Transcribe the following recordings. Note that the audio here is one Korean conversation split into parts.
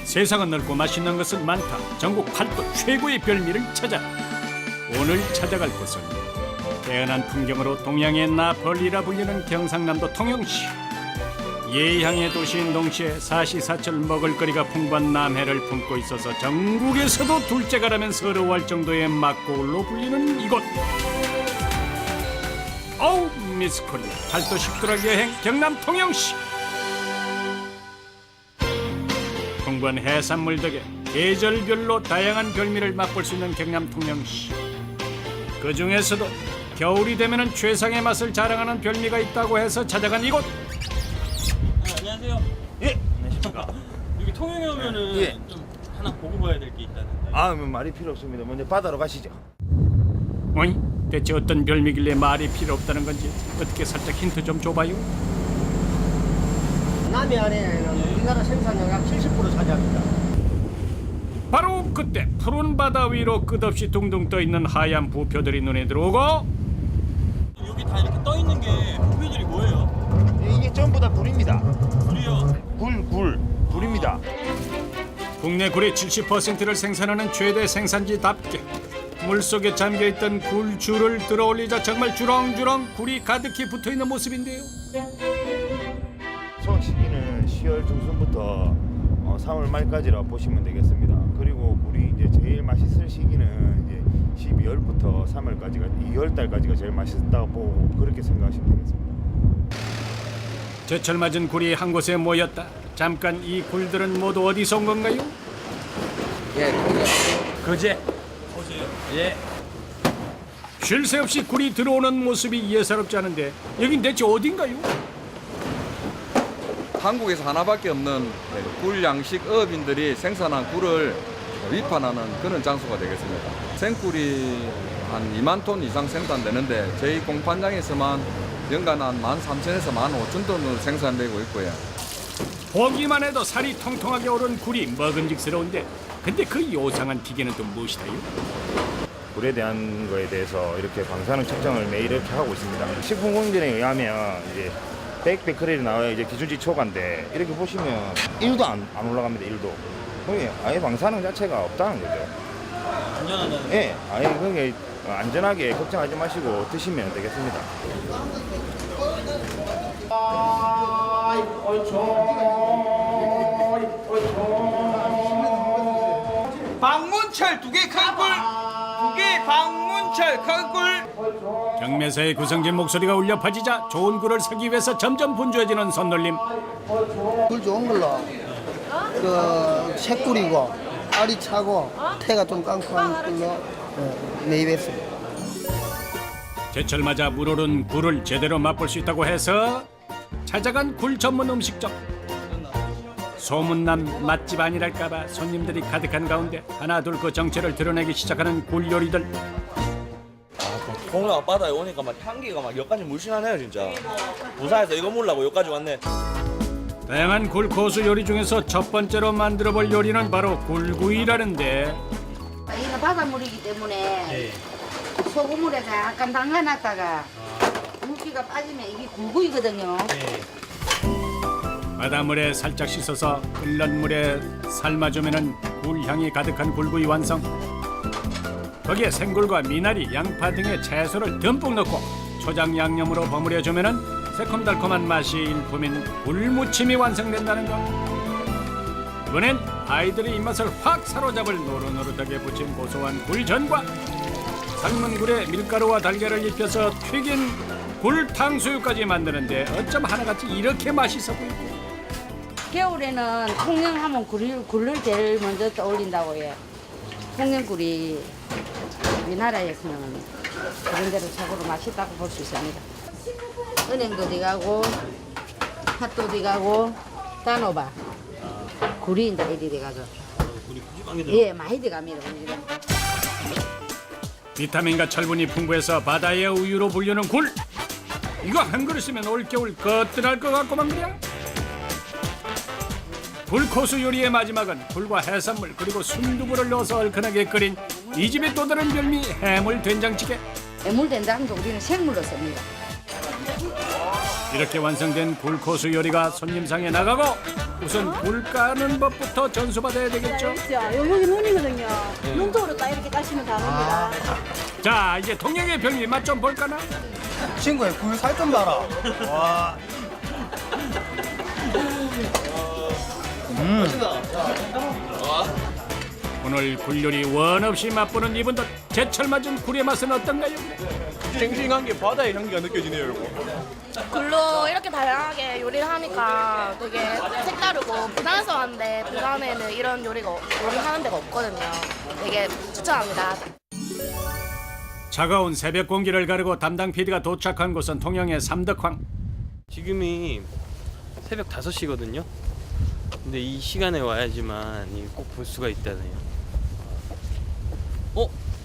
세상은 넓고 맛있는 것은 많다. 전국 팔도 최고의 별미를 찾아. 오늘 찾아갈 곳은 태연한 풍경으로 동양의 나폴리라 불리는 경상남도 통영시. 예향의 도시인 동시에 사시사철 먹을거리가 풍부한 남해를 품고 있어서 전국에서도 둘째가라면 서러워할 정도의 맛고울로 불리는 이곳. 어우 미스코리아 팔도 식도락 여행 경남 통영시. 풍부한 해산물 덕에 계절별로 다양한 별미를 맛볼 수 있는 경남 통영시. 그 중에서도 겨울이 되면은 최상의 맛을 자랑하는 별미가 있다고 해서 찾아간 이곳. 안녕하세요. 예. 안녕하십니까. 여기 통영에 오면은 예. 좀 하나 보고 가야 될 게 있다는데. 아, 말이 필요 없습니다. 먼저 바다로 가시죠. 어이? 대체 어떤 별미길래 말이 필요 없다는 건지 어떻게 살짝 힌트 좀 줘봐요. 남해안에는 우리나라 생산량 약 70% 차지합니다. 바로 그때 푸른 바다 위로 끝없이 둥둥 떠 있는 하얀 부표들이 눈에 들어오고 여기 다 이렇게 떠 있는 게 부표들이 뭐예요? 이게 전부 다 굴입니다. 굴이요. 굴입니다. 국내 굴의 70%를 생산하는 최대 생산지답게 물속에 잠겨있던 굴줄을 들어올리자 정말 주렁주렁 굴이 가득히 붙어있는 모습인데요. 수확 시기는 10월 중순부터 3월 말까지라 보시면 되겠습니다. 그리고 굴이 이제 제일 맛있을 시기는 이제 12월부터 3월까지가 2월 달까지가 제일 맛있다고 보고 그렇게 생각하시면 되겠습니다. 제철 맞은 굴이 한 곳에 모였다. 잠깐 이 굴들은 모두 어디서 온 건가요? 거제. 예. 쉴 새 없이 굴이 들어오는 모습이 예사롭지 않은데 여긴 대체 어딘가요? 한국에서 하나밖에 없는 굴 양식 어업인들이 생산한 굴을 위판하는 그런 장소가 되겠습니다. 생굴이 한 2만 톤 이상 생산되는데 저희 공판장에서만 연간 한 13,000에서 15,000톤을 생산되고 있고요. 보기만 해도 살이 통통하게 오른 굴이 먹음직스러운데 근데 그 요상한 기계는 또 무엇이다요? 굴에 대한 거에 대해서 이렇게 방사능 측정을 매일 이렇게 하고 있습니다. 식품공정에 의하면 이제 100베크렐이 나와야 이제 기준치 초과인데 이렇게 보시면 1도 안 올라갑니다. 1도. 그게 아예 방사능 자체가 없다는 거죠. 안전하다는. 예, 아예 그게 안전하게 걱정하지 마시고 드시면 되겠습니다. 방문철 두 개 큰 꿀, 두 개 방문철 큰 꿀. 경매사의 구성진 목소리가 울려 퍼지자 좋은 굴을 사기 위해서 점점 분주해지는 손놀림. 굴 좋은 걸로 그 새꿀이고 알이 차고 태가 좀 깡깡한 걸로 매입했습니다. 제철 맞아 물오른 굴을 제대로 맛볼 수 있다고 해서 찾아간 굴 전문 음식점. 소문난 맛집 아니랄까봐 손님들이 가득한 가운데 하나둘 그 정체를 드러내기 시작하는 굴 요리들. 동네 앞바다에 오니까 막 향기가 막 여기까지 물씬하네요 진짜. 부산에서 이거 먹으려고 여기까지 왔네. 다양한 굴 고수 요리 중에서 첫 번째로 만들어볼 요리는 바로 굴구이라는데 이거 바닷물이기 때문에 소금물에서 약간 담가놨다가 물기가 빠지면 이게 굴구이거든요. 바닷물에 살짝 씻어서 끓는 물에 삶아주면은 굴향이 가득한 굴구이 완성. 거기에 생굴과 미나리, 양파 등의 채소를 듬뿍 넣고 초장 양념으로 버무려주면은 새콤달콤한 맛이 일품인 굴무침이 완성된다는 것. 이번엔 아이들의 입맛을 확 사로잡을 노릇노릇하게 부친 고소한 굴전과 삶은 굴에 밀가루와 달걀을 입혀서 튀긴 굴 탕수육까지 만드는데 어쩜 하나같이 이렇게 맛있어 보이고. 겨울에는 통영하면 굴을 제일 먼저 떠올린다고 해요. 통영굴이 우리나라에서는 그런 대로 최고로 맛있다고 볼 수 있습니다. 은행도 들어가고 팥도 들어가고 단호박 굴이 이제 이리 들어가죠. 굴이 푸짐하게 들어. 예, 많이 들어갑니다. 비타민과 철분이 풍부해서 바다의 우유로 불리는 굴. 이거 한 그릇이면 올겨울 거뜬할 것 같고만 그래. 굴코스 요리의 마지막은 굴과 해산물 그리고 순두부를 넣어서 얼큰하게 끓인 이 집의 또 다른 별미 해물 된장찌개. 해물 된장도 우리는 생물로 씁니다. 이렇게 완성된 굴코스 요리가 손님상에 나가고 우선 불 까는 법부터 전수받아야 되겠죠. 여기 눈이거든요. 눈 쪽으로 딱 이렇게 까시면 다 옵니다. 자, 이제 통영의 별미 맛 좀 볼까나? 친구야, 굴 살 좀 봐라. 와. 오늘 굴 요리 원 없이 맛보는 이분들, 제철 맞은 굴의 맛은 어떤가요? 싱싱한 게 바다의 향기가 느껴지네요, 여러분. 굴로 이렇게 다양하게 요리를 하니까 되게 색다르고 부산에서 왔는데 부산에는 이런 요리하는 데가 없거든요. 되게 추천합니다. 차가운 새벽 공기를 가르고 담당 PD가 도착한 곳은 통영의 삼덕황. 지금이 새벽 5시거든요. 근데 이 시간에 와야지만 꼭 볼 수가 있다네요.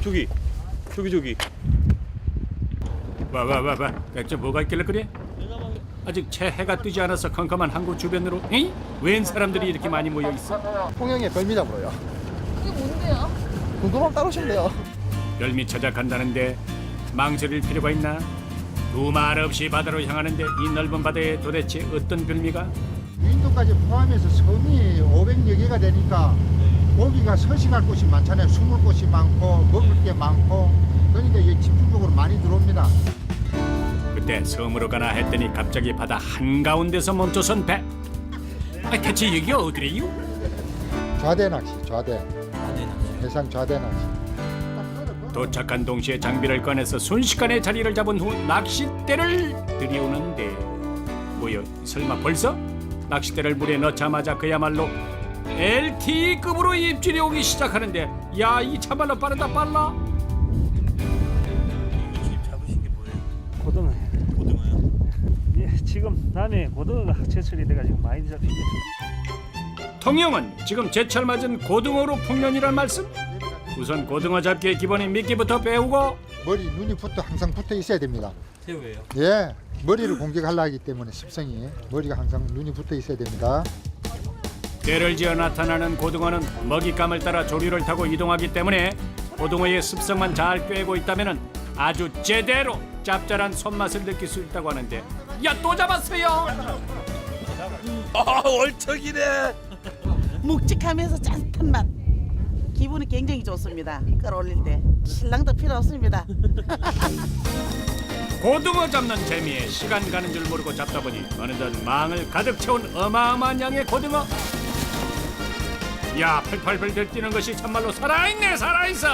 저기. 와. 대체 뭐가 있길래 그래? 아직 채 해가 뜨지 않아서 컴컴한 항구 주변으로 웬 사람들이 이렇게 많이 모여 있어? 통영의 별미라고요. 그게 뭔데요? 궁금하면 따라오시면 돼요. 별미 찾아간다는데 망설일 필요가 있나? 두말 없이 바다로 향하는데 이 넓은 바다에 도대체 어떤 별미가? 인도까지 포함해서 섬이 500여 개가 되니까 고기가 서식할 곳이 많잖아요. 숨을 곳이 많고 먹을 게 많고 그러니까 이게 집중적으로 많이 들어옵니다. 그때 섬으로 가나 했더니 갑자기 바다 한가운데서 멈춰선 배. 대체 여기 어디래요? 좌대 낚시, 좌대. 해상 좌대 낚시. 도착한 동시에 장비를 꺼내서 순식간에 자리를 잡은 후 낚싯대를 들이우는데 뭐여, 설마 벌써? 낚싯대를 물에 넣자마자 그야말로 LTE급으로 입질이 오기 시작하는데, 야, 이 참말로 빠르다 빨라. 잡으신 게 뭐예요? 고등어예요. 고등어요? 예, 지금 남해 고등어가 제철이 돼가지고 많이 잡히고. 통영은 지금 제철 맞은 고등어로 풍년이란 말씀? 우선 고등어 잡기의 기본인 미끼부터 배우고 머리, 눈이 항상 붙어 있어야 됩니다. 새우예요? 예, 머리를 공격하려 하기 때문에 습성이 머리가 항상 눈이 붙어 있어야 됩니다. 때를 지어 나타나는 고등어는 먹잇감을 따라 조류를 타고 이동하기 때문에 고등어의 습성만 잘 꿰고 있다면 아주 제대로 짭짤한 손맛을 느낄 수 있다고 하는데, 야, 또 잡았어요. 얼척이네. 묵직하면서 짠한 맛. 기분이 굉장히 좋습니다. 끌어올릴 때. 신랑도 필요 없습니다. 고등어 잡는 재미에 시간 가는 줄 모르고 잡다 보니 어느덧 망을 가득 채운 어마어마한 양의 고등어. 야, 펄펄펄 들뛰는 것이 참말로 살아있네, 살아있어.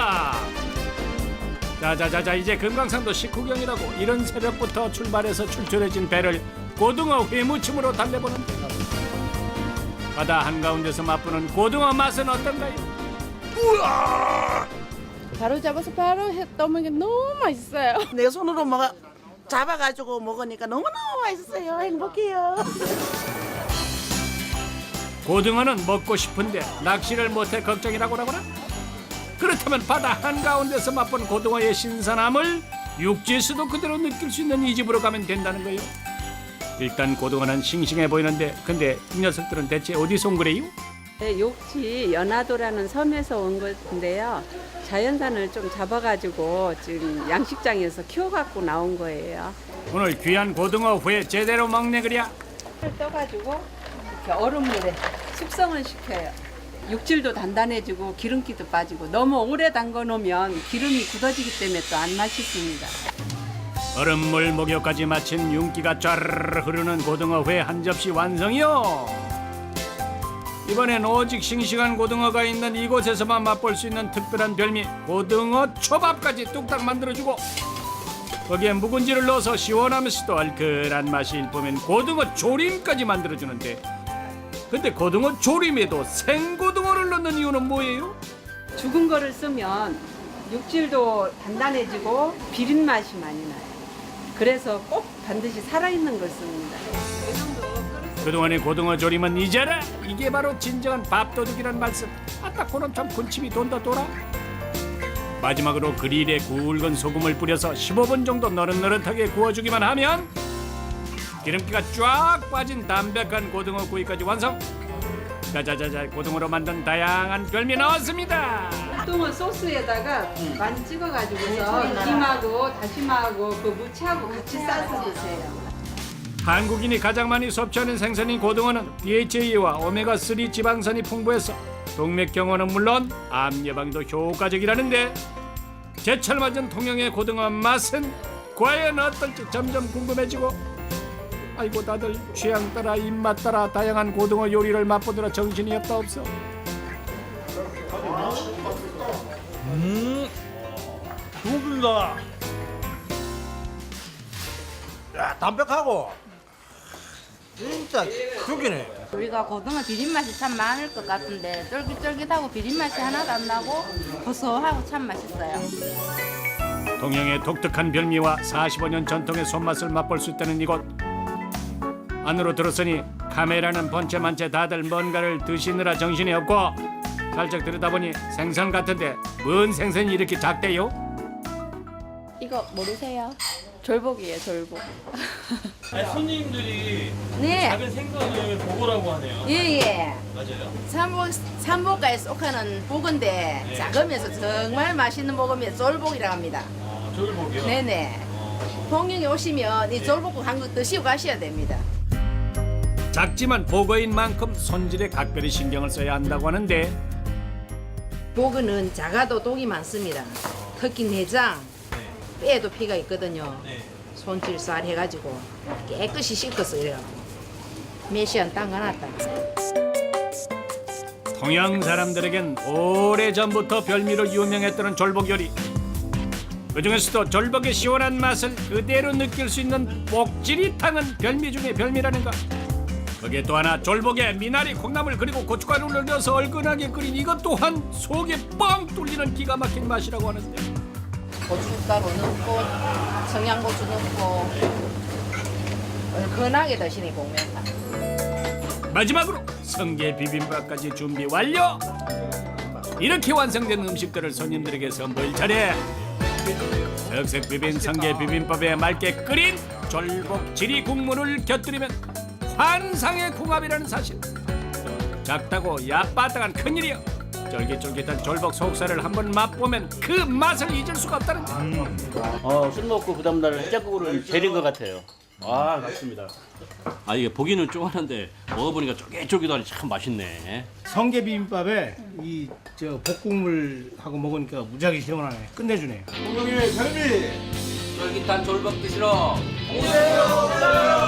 자자자자, 이제 금강산도 식후경이라고 이런 새벽부터 출발해서 출출해진 배를 고등어 회무침으로 달래보는데, 바다 한가운데서 맛보는 고등어 맛은 어떤가요? 우와! 바로 잡아서 바로 해 떠먹는 게 너무 맛있어요. 내 손으로 잡아가지고 먹으니까 너무너무 맛있어요. 행복해요. 고등어는 먹고 싶은데 낚시를 못해 걱정이라고 하거나? 그렇다면 바다 한가운데서 맛본 고등어의 신선함을 육지에서도 그대로 느낄 수 있는 이 집으로 가면 된다는 거예요. 일단 고등어는 싱싱해 보이는데, 근데 이 녀석들은 대체 어디서 온 거래요? 네, 욕지 연화도라는 섬에서 온 건데요. 자연산을 좀 잡아가지고 지금 양식장에서 키워갖고 나온 거예요. 오늘 귀한 고등어 회 제대로 먹네 그랴. 떠가지고 이렇게 얼음물에 숙성을 시켜요. 육질도 단단해지고 기름기도 빠지고, 너무 오래 담궈 놓으면 기름이 굳어지기 때문에 또 안 맛있습니다. 얼음물 목욕까지 마친 윤기가 쫘르르 흐르는 고등어 회 한 접시 완성이요. 이번엔 오직 싱싱한 고등어가 있는 이곳에서만 맛볼 수 있는 특별한 별미 고등어 초밥까지 뚝딱 만들어주고, 거기에 묵은지를 넣어서 시원하면서도 얼큰한 맛이 일품인 고등어 조림까지 만들어주는데, 근데 고등어 조림에도 생고등어를 넣는 이유는 뭐예요? 죽은 거를 쓰면 육질도 단단해지고 비린 맛이 많이 나요. 그래서 꼭 반드시 살아있는 걸 씁니다. 그동안의 고등어 조림은 잊어라. 이게 바로 진정한 밥도둑이란 말씀. 아따, 그럼 참 군침이 돈다 돌아. 마지막으로 그릴에 굵은 소금을 뿌려서 15분 정도 너릇너릇하게 구워주기만 하면 기름기가 쫙 빠진 담백한 고등어 구이까지 완성. 자자자자, 고등어로 만든 다양한 별미 나왔습니다. 고등어 소스에다가 많이 찍어가지고서 김하고 다시마하고 그 무채하고 같이 싸서 드세요. 한국인이 가장 많이 섭취하는 생선인 고등어는 DHA와 오메가3 지방산이 풍부해서 동맥경화는 물론 암 예방도 효과적이라는데 제철 맞은 통영의 고등어 맛은 과연 어떨지 점점 궁금해지고 아이고 다들 취향 따라 입맛 따라 다양한 고등어 요리를 맛보느라 정신이 없다 없어. 좋습니다. 야, 담백하고 진짜 죽이네. 우리가 고등어 비린맛이 참 많을 것 같은데 쫄깃쫄깃하고 비린맛이 하나도 안 나고 고소하고 참 맛있어요. 통영의 독특한 별미와 45년 전통의 손맛을 맛볼 수 있다는 이곳. 안으로 들어서니 카메라는 번째만째 다들 뭔가를 드시느라 정신이 없고 살짝 들여다보니 생선 같은데 뭔 생선이 이렇게 작대요? 이거 모르세요? 졸복이에요, 졸복. 아니, 손님들이 네. 작은 생선을 보고라고 하네요. 예. 맞아요. 삼복가에 속하는 복인데 네. 작으면서 정말 맛있는 복이면 졸복이라고 합니다. 졸복이요? 네네. 통영에 오시면 이 졸복국 한 거 드시고 가셔야 됩니다. 작지만 보거인 만큼 손질에 각별히 신경을 써야 한다고 하는데 복은 작아도 독이 많습니다. 특히 내장, 뼈에도 피가 있거든요. 손질 쌀 해가지고 깨끗이 씻어서 이래갖고 몇 시간 담가놨다. 통영 사람들에겐 오래전부터 별미로 유명했다는 졸복 요리. 그중에서도 졸복의 시원한 맛을 그대로 느낄 수 있는 복지리탕은 별미 중에 별미라는가. 거기에 또 하나 졸복에 미나리, 콩나물 그리고 고춧가루를 넣어서 얼큰하게 끓인 이것 또한 속이 뻥 뚫리는 기가 막힌 맛이라고 하는데 고춧가루 넣고 청양고추 넣고 얼큰하게 드시니 복면가. 마지막으로 성게 비빔밥까지 준비 완료. 이렇게 완성된 음식들을 손님들에게 선보일 차례. 슥슥 비빈 성게 비빔밥에 맑게 끓인 졸복 지리 국물을 곁들이면 환상의 궁합이라는 사실. 작다고 야빠딱한 큰일이여. 쫄깃쫄깃한 졸복 속살을 한번 맛보면 그 맛을 잊을 수가 없다는데. 술 먹고 그 다음날 해장국으로 제린 것 같아요. 아, 맞습니다. 아, 이게 보기는 쪼가는데 먹어보니까 쫄깃쫄깃하니 참 맛있네. 성게 비빔밥에 이 볶음물하고 먹으니까 무지하게 시원하네. 끝내주네. 통영의 별미. 쫄깃한 졸복 드시러 오세요.